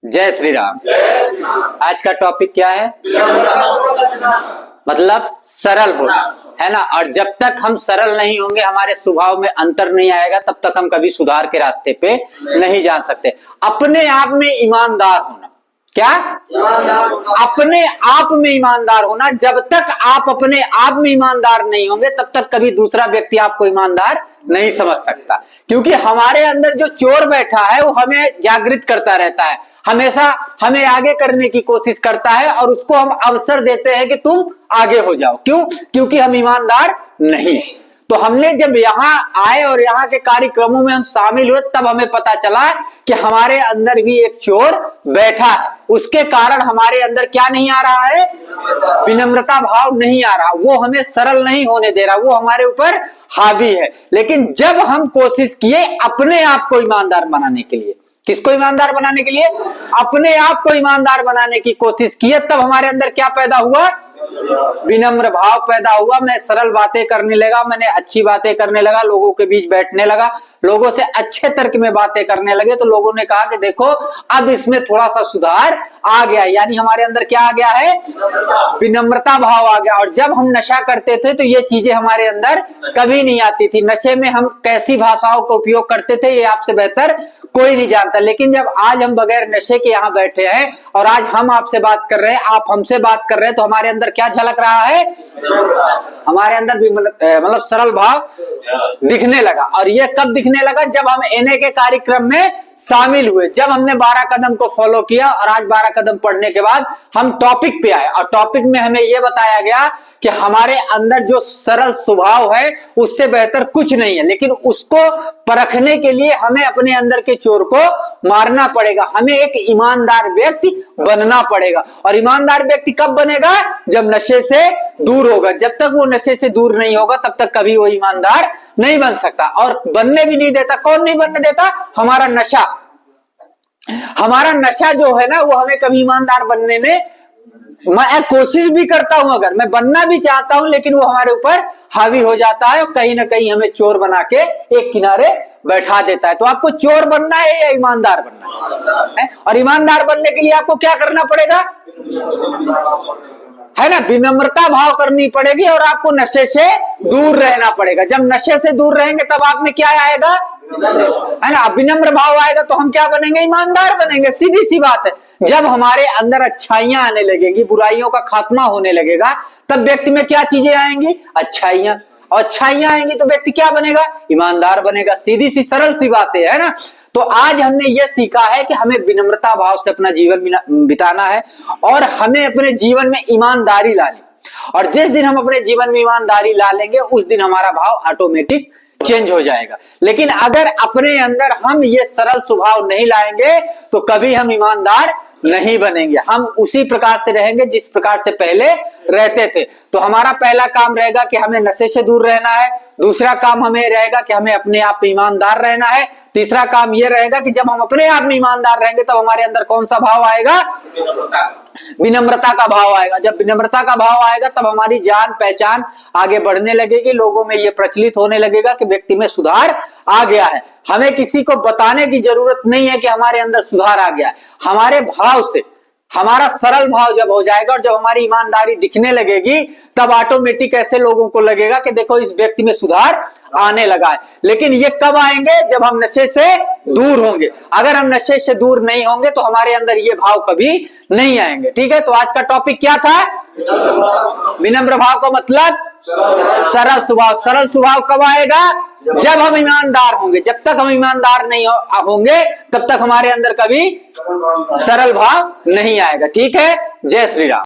जय श्री राम। आज का टॉपिक क्या है? मतलब सरल होना, है ना। और जब तक हम सरल नहीं होंगे, हमारे स्वभाव में अंतर नहीं आएगा, तब तक हम कभी सुधार के रास्ते पे नहीं जा सकते। अपने आप में ईमानदार होना, क्या? अपने आप में ईमानदार होना। जब तक आप अपने आप में ईमानदार नहीं होंगे, तब तक कभी दूसरा व्यक्ति आपको ईमानदार नहीं समझ सकता। क्योंकि हमारे अंदर जो चोर बैठा है, वो हमें जागृत करता रहता है, हमेशा हमें आगे करने की कोशिश करता है, और उसको हम अवसर देते हैं कि तुम आगे हो जाओ। क्यों? क्योंकि हम ईमानदार नहीं। तो हमने जब यहाँ आए और यहाँ के कार्यक्रमों में हम शामिल हुए, तब हमें पता चला कि हमारे अंदर भी एक चोर बैठा है। उसके कारण हमारे अंदर क्या नहीं आ रहा है? विनम्रता भाव नहीं आ रहा, वो हमें सरल नहीं होने दे रहा, वो हमारे ऊपर हावी है। लेकिन जब हम कोशिश किए अपने आप को ईमानदार बनाने के लिए, किसको ईमानदार बनाने के लिए? अपने आप को ईमानदार बनाने की कोशिश किए, तब हमारे अंदर क्या पैदा हुआ? विनम्र भाव पैदा हुआ। मैं सरल बातें करने लगा, मैंने अच्छी बातें करने लगा, लोगों के बीच बैठने लगा, लोगों से अच्छे तर्क में बातें करने लगे। तो लोगों ने कहा कि देखो, अब इसमें थोड़ा सा सुधार आ गया। यानी हमारे अंदर क्या आ गया है? विनम्रता भाव आ गया। और जब हम नशा करते थे तो ये चीजें हमारे अंदर कभी नहीं आती थी। नशे में हम कैसी भाषाओं का उपयोग करते थे, ये आपसे बेहतर कोई नहीं जानता। लेकिन जब आज हम बगैर नशे के यहाँ बैठे हैं और आज हम आपसे बात कर रहे हैं, आप हमसे बात कर रहे हैं, तो हमारे अंदर क्या झलक रहा है? हमारे अंदर भी मतलब सरल भाव दिखने लगा। और ये कब दिखने लगा? जब हम एनए के कार्यक्रम में शामिल हुए, जब हमने 12 कदम को फॉलो किया। और आज 12 कदम पढ़ने के बाद हम टॉपिक पे आए, और टॉपिक में हमें यह बताया गया कि हमारे अंदर जो सरल स्वभाव है, उससे बेहतर कुछ नहीं है। लेकिन उसको परखने के लिए हमें अपने अंदर के चोर को मारना पड़ेगा, हमें एक ईमानदार व्यक्ति बनना पड़ेगा। और ईमानदार व्यक्ति कब बनेगा? जब नशे से दूर होगा। जब तक वो नशे से दूर नहीं होगा, तब तक कभी वो ईमानदार नहीं बन सकता। और बनने भी नहीं देता। कौन नहीं बनने देता? हमारा नशा। हमारा नशा जो है ना, वो हमें कभी ईमानदार बनने में, मैं कोशिश भी करता हूं, अगर मैं बनना भी चाहता हूं, लेकिन वो हमारे ऊपर हावी हो जाता है और कहीं ना कहीं हमें चोर बना के एक किनारे बैठा देता है। तो आपको चोर बनना है या ईमानदार बनना है? और ईमानदार बनने के लिए आपको क्या करना पड़ेगा? है ना, विनम्रता भाव करनी पड़ेगी, और आपको नशे से दूर रहना पड़ेगा। जब नशे से दूर रहेंगे, तब आप में क्या आएगा? है ना, विनम्र भाव आएगा, तो हम क्या बनेंगे? ईमानदार बनेंगे। सीधी सी बात है। जब हमारे अंदर अच्छाइयां आने लगेगी, बुराइयों का खात्मा होने लगेगा, तब व्यक्ति में क्या चीजें आएंगी? अच्छाइयां। और अच्छाइयां आएंगी तो व्यक्ति क्या बनेगा? ईमानदार बनेगा। सीधी सी सरल सी बात है ना। तो आज हमने ये सीखा है कि हमें विनम्रता भाव से अपना जीवन बिताना है, और हमें अपने जीवन में ईमानदारी लानी। और जिस दिन हम अपने जीवन में ईमानदारी ला लेंगे, उस दिन हमारा भाव ऑटोमेटिक चेंज हो जाएगा। लेकिन अगर अपने अंदर हम ये सरल स्वभाव नहीं लाएंगे, तो कभी हम ईमानदार नहीं बनेंगे। हम उसी प्रकार से रहेंगे जिस प्रकार से पहले रहते थे। तो हमारा पहला काम रहेगा कि हमें नशे से दूर रहना है। दूसरा काम हमें रहेगा कि हमें अपने आप में ईमानदार रहना है। तीसरा काम यह रहेगा कि जब हम अपने आप में ईमानदार रहेंगे, तब हमारे अंदर कौन सा भाव आएगा? विनम्रता का भाव आएगा। जब विनम्रता का भाव आएगा, तब हमारी जान पहचान आगे बढ़ने लगेगी। लोगों में यह प्रचलित होने लगेगा कि व्यक्ति में सुधार आ गया है। हमें किसी को बताने की जरूरत नहीं है कि हमारे अंदर सुधार आ गया है। हमारे भाव से, हमारा सरल भाव जब हो जाएगा और जब हमारी ईमानदारी दिखने लगेगी, तब ऑटोमेटिक ऐसे लोगों को लगेगा कि देखो, इस व्यक्ति में सुधार आने लगा है। लेकिन ये कब आएंगे? जब हम नशे से दूर होंगे। अगर हम नशे से दूर नहीं होंगे, तो हमारे अंदर ये भाव कभी नहीं आएंगे। ठीक है, तो आज का टॉपिक क्या था? विनम्र भाव का मतलब सरल स्वभाव। सरल स्वभाव कब आएगा? जब हम ईमानदार होंगे। जब तक हम ईमानदार नहीं होंगे, तब तक हमारे अंदर कभी सरल भाव नहीं आएगा। ठीक है, जय श्री राम।